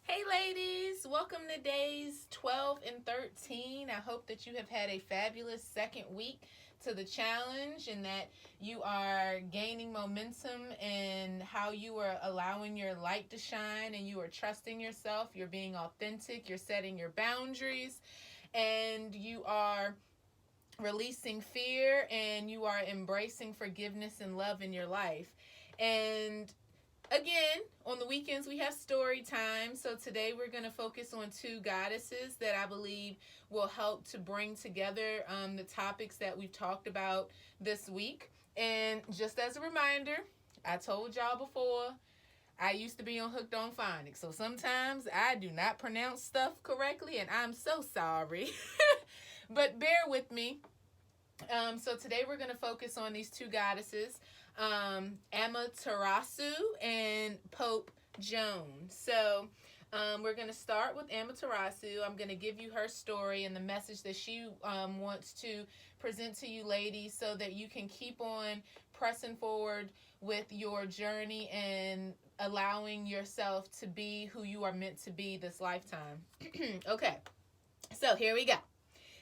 Hey ladies, welcome to days 12 and 13. I hope that you have had a fabulous second week to the challenge and that you are gaining momentum in how you are allowing your light to shine and you are trusting yourself, you're being authentic, you're setting your boundaries, and you are releasing fear and you are embracing forgiveness and love in your life. And again, on the weekends we have story time. So today we're going to focus on two goddesses that I believe will help to bring together the topics that we've talked about this week. And just as a reminder, I told y'all before, I used to be on Hooked on Phonics. So sometimes I do not pronounce stuff correctly, and I'm so sorry. But bear with me. So today we're going to focus on these two goddesses, Amaterasu and Pope Joan. So we're going to start with Amaterasu. I'm going to give you her story and the message that she wants to present to you ladies so that you can keep on pressing forward with your journey and allowing yourself to be who you are meant to be this lifetime. Okay, so here we go.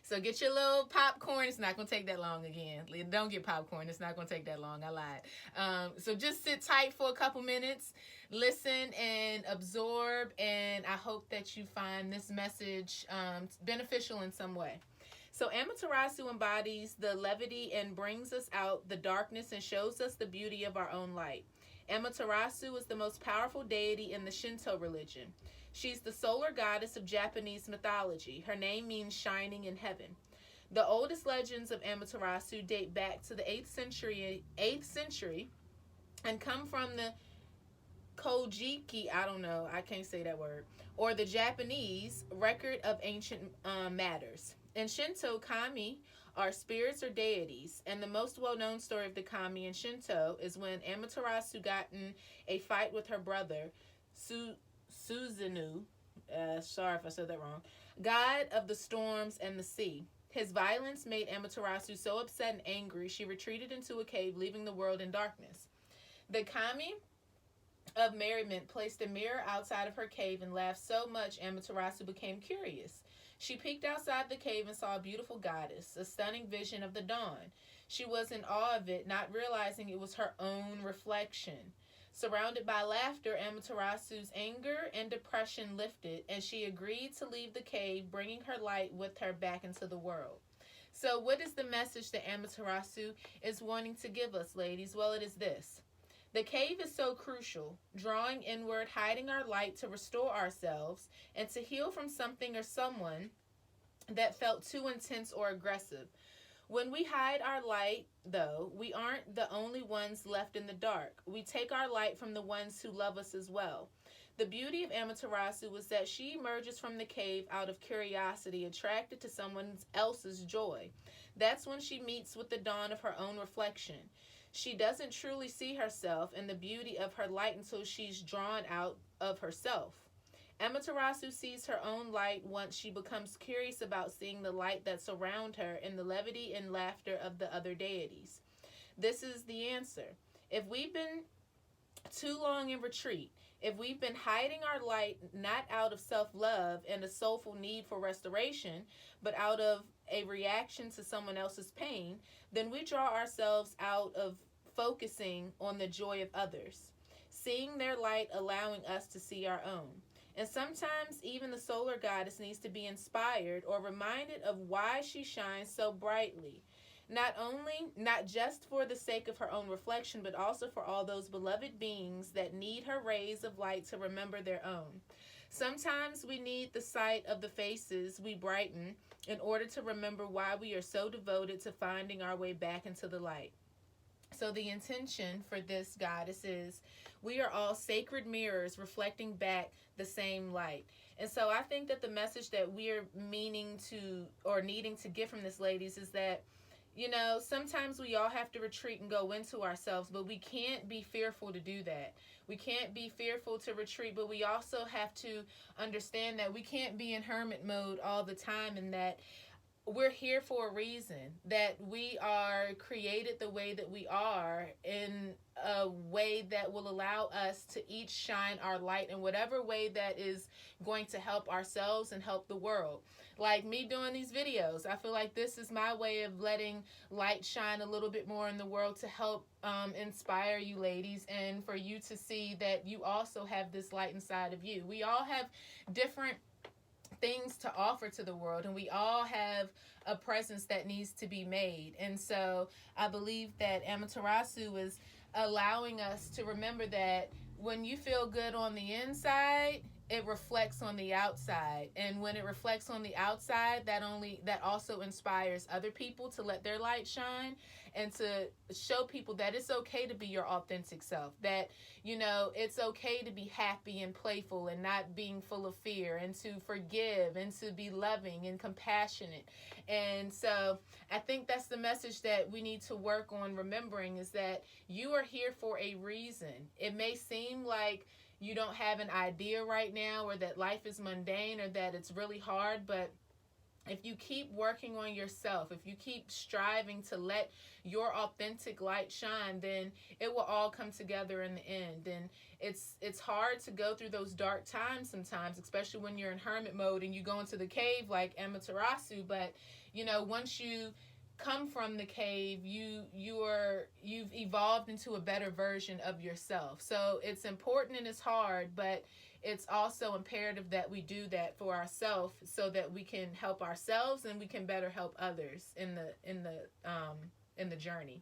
So get your little popcorn. It's not going to take that long again. Don't get popcorn. It's not going to take that long. I lied. So just sit tight for a couple minutes. Listen and absorb. And I hope that you find this message beneficial in some way. So Amaterasu embodies the levity and brings us out the darkness and shows us the beauty of our own light. Amaterasu is the most powerful deity in the Shinto religion. She's the solar goddess of Japanese mythology. Her name means shining in heaven. The oldest legends of Amaterasu date back to the 8th century and come from the Kojiki, I can't say that word, or the Japanese record of ancient matters. In Shinto, kami are spirits or deities, and the most well-known story of the kami in Shinto is when Amaterasu got in a fight with her brother, Suzunu, sorry if I said that wrong, god of the storms and the sea. His violence made Amaterasu so upset and angry, she retreated into a cave, leaving the world in darkness. The kami of merriment placed a mirror outside of her cave and laughed so much Amaterasu became curious. She peeked outside the cave and saw a beautiful goddess, a stunning vision of the dawn. She was in awe of it, not realizing it was her own reflection. Surrounded by laughter, Amaterasu's anger and depression lifted, and she agreed to leave the cave, bringing her light with her back into the world. So what is the message that Amaterasu is wanting to give us, ladies? Well, it is this. The cave is so crucial, drawing inward, hiding our light to restore ourselves, and to heal from something or someone that felt too intense or aggressive. When we hide our light, though, we aren't the only ones left in the dark. We take our light from the ones who love us as well. The beauty of Amaterasu was that she emerges from the cave out of curiosity, attracted to someone else's joy. That's when she meets with the dawn of her own reflection. She doesn't truly see herself and the beauty of her light until she's drawn out of herself. Amaterasu sees her own light once she becomes curious about seeing the light that's around her in the levity and laughter of the other deities. This is the answer. If we've been too long in retreat, if we've been hiding our light not out of self-love and a soulful need for restoration, but out of a reaction to someone else's pain, then we draw ourselves out of focusing on the joy of others, seeing their light, allowing us to see our own. And sometimes even the solar goddess needs to be inspired or reminded of why she shines so brightly. Not just for the sake of her own reflection, but also for all those beloved beings that need her rays of light to remember their own. Sometimes we need the sight of the faces we brighten in order to remember why we are so devoted to finding our way back into the light. So the intention for this goddess is we are all sacred mirrors reflecting back the same light. And so I think that the message that we're meaning to or needing to get from this, ladies, is that, you know, sometimes we all have to retreat and go into ourselves, but we can't be fearful to do that. We can't be fearful to retreat, but we also have to understand that we can't be in hermit mode all the time and that we're here for a reason, that we are created the way that we are in a way that will allow us to each shine our light in whatever way that is going to help ourselves and help the world. Like me doing these videos, I feel like this is my way of letting light shine a little bit more in the world to help inspire you ladies, and for you to see that you also have this light inside of you. We all have different things to offer to the world, and we all have a presence that needs to be made. And so I believe that Amaterasu is allowing us to remember that when you feel good on the inside, it reflects on the outside. And when it reflects on the outside, that also inspires other people to let their light shine, and to show people that it's okay to be your authentic self, that it's okay to be happy and playful and not being full of fear, and to forgive and to be loving and compassionate. And so I think that's the message that we need to work on remembering, is that you are here for a reason. It may seem like you don't have an idea right now, or that life is mundane, or that it's really hard, but if you keep working on yourself, if you keep striving to let your authentic light shine, then it will all come together in the end. And it's hard to go through those dark times sometimes, especially when you're in hermit mode and you go into the cave like Amaterasu. But once you come from the cave, you've evolved into a better version of yourself. So it's important and it's hard, but it's also imperative that we do that for ourselves, so that we can help ourselves and we can better help others in the journey.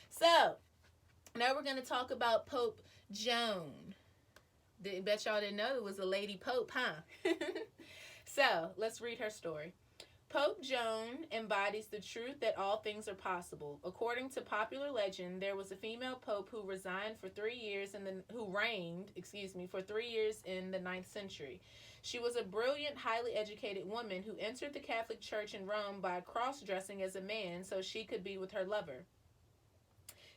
So now we're going to talk about Pope Joan. Bet y'all didn't know it was a lady pope, huh? So let's read her story. Pope Joan embodies the truth that all things are possible. According to popular legend, there was a female pope who reigned for 3 years for 3 years in the 9th century. She was a brilliant, highly educated woman who entered the Catholic Church in Rome by cross-dressing as a man so she could be with her lover.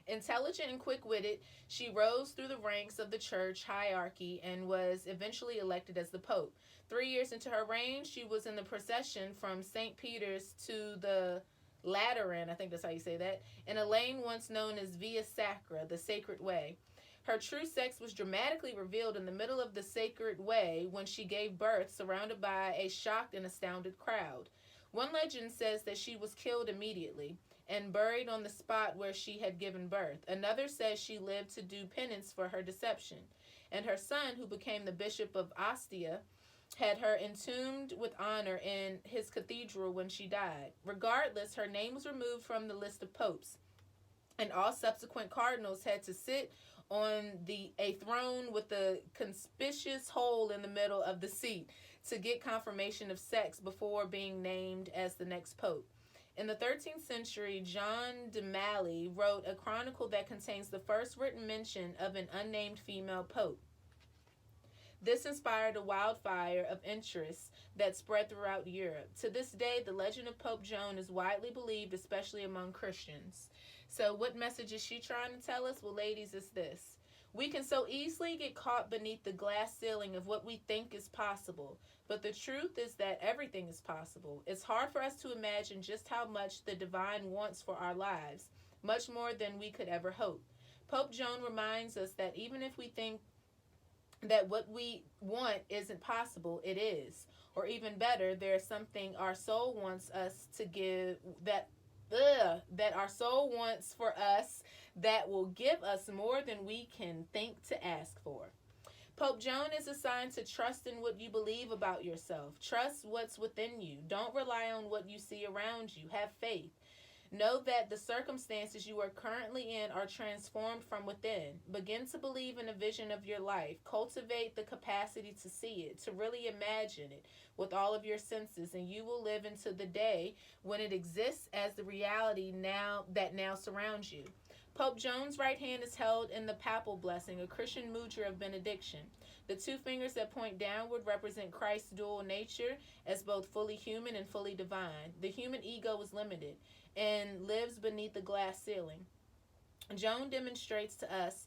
Intelligent and quick-witted, she rose through the ranks of the church hierarchy and was eventually elected as the Pope. 3 years into her reign, she was in the procession from St. Peter's to the Lateran, I think that's how you say that, in a lane once known as Via Sacra, the Sacred Way. Her true sex was dramatically revealed in the middle of the Sacred Way when she gave birth, surrounded by a shocked and astounded crowd. One legend says that she was killed immediately and buried on the spot where she had given birth. Another says she lived to do penance for her deception, and her son, who became the Bishop of Ostia, had her entombed with honor in his cathedral when she died. Regardless, her name was removed from the list of popes, and all subsequent cardinals had to sit on a throne with a conspicuous hole in the middle of the seat to get confirmation of sex before being named as the next pope. In the 13th century, John de Mali wrote a chronicle that contains the first written mention of an unnamed female pope. This inspired a wildfire of interest that spread throughout Europe. To this day, the legend of Pope Joan is widely believed, especially among Christians. So what message is she trying to tell us? Well, ladies, it's this. We can so easily get caught beneath the glass ceiling of what we think is possible. But the truth is that everything is possible. It's hard for us to imagine just how much the divine wants for our lives, much more than we could ever hope. Pope Joan reminds us that even if we think that what we want isn't possible, it is. Or even better, there's something our soul wants us to give, that our soul wants for us, that will give us more than we can think to ask for. Pope Joan is assigned to trust in what you believe about yourself. Trust what's within you. Don't rely on what you see around you. Have faith. Know that the circumstances you are currently in are transformed from within. Begin to believe in a vision of your life. Cultivate the capacity to see it, to really imagine it with all of your senses, and you will live into the day when it exists as the reality that now surrounds you. Pope Joan's right hand is held in the papal blessing, a Christian mudra of benediction. The two fingers that point downward represent Christ's dual nature as both fully human and fully divine. The human ego is limited and lives beneath the glass ceiling. Joan demonstrates to us,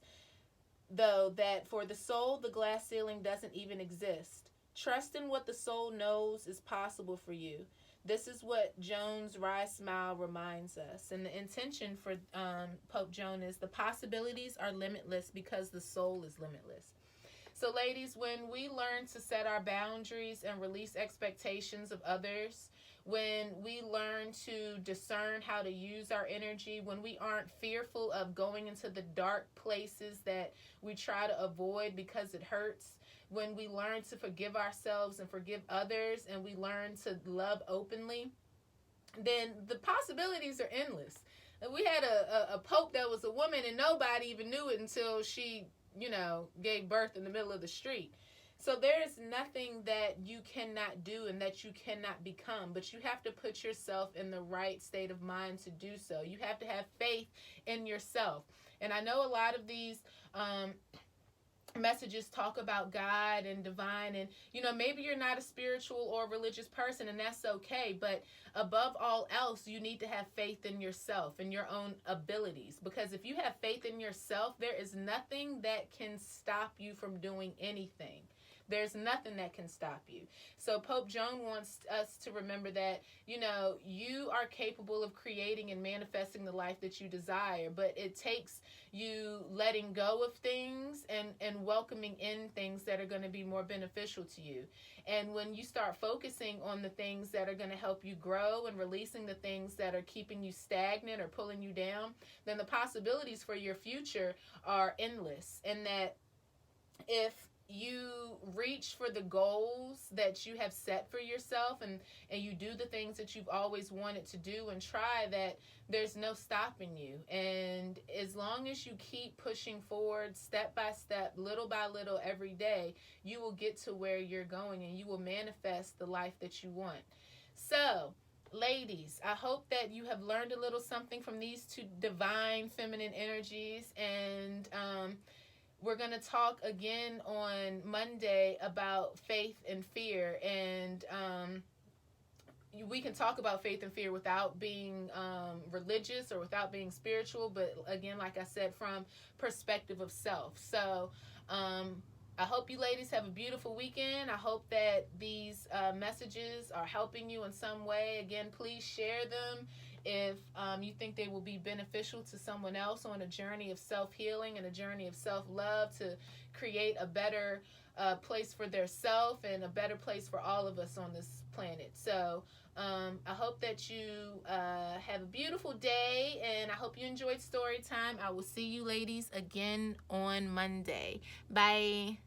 though, that for the soul, the glass ceiling doesn't even exist. Trust in what the soul knows is possible for you. This is what Joan's Rise Smile reminds us. And the intention for Pope Joan is the possibilities are limitless because the soul is limitless. So, ladies, when we learn to set our boundaries and release expectations of others, when we learn to discern how to use our energy, when we aren't fearful of going into the dark places that we try to avoid because it hurts, when we learn to forgive ourselves and forgive others, and we learn to love openly, then the possibilities are endless. And we had a pope that was a woman, and nobody even knew it until she, gave birth in the middle of the street. So there is nothing that you cannot do and that you cannot become, but you have to put yourself in the right state of mind to do so. You have to have faith in yourself. And I know a lot of these messages talk about God and divine, and maybe you're not a spiritual or religious person, and that's okay, but above all else, you need to have faith in yourself and your own abilities, because if you have faith in yourself, there is nothing that can stop you from doing anything. There's nothing that can stop you. So Pope Joan wants us to remember that, you are capable of creating and manifesting the life that you desire, but it takes you letting go of things and welcoming in things that are going to be more beneficial to you. And when you start focusing on the things that are going to help you grow and releasing the things that are keeping you stagnant or pulling you down, then the possibilities for your future are endless. And that if you reach for the goals that you have set for yourself, and you do the things that you've always wanted to do and try, that there's no stopping you. And as long as you keep pushing forward step by step, little by little, every day, you will get to where you're going, and you will manifest the life that you want. So, ladies, I hope that you have learned a little something from these two divine feminine energies, and we're going to talk again on Monday about faith and fear, and we can talk about faith and fear without being religious or without being spiritual, but again, like I said, from perspective of self. So I hope you ladies have a beautiful weekend. I hope that these messages are helping you in some way. Again, please share them if you think they will be beneficial to someone else on a journey of self-healing and a journey of self-love to create a better place for their self and a better place for all of us on this planet. So I hope that you have a beautiful day, and I hope you enjoyed story time. I will see you ladies again on Monday. Bye.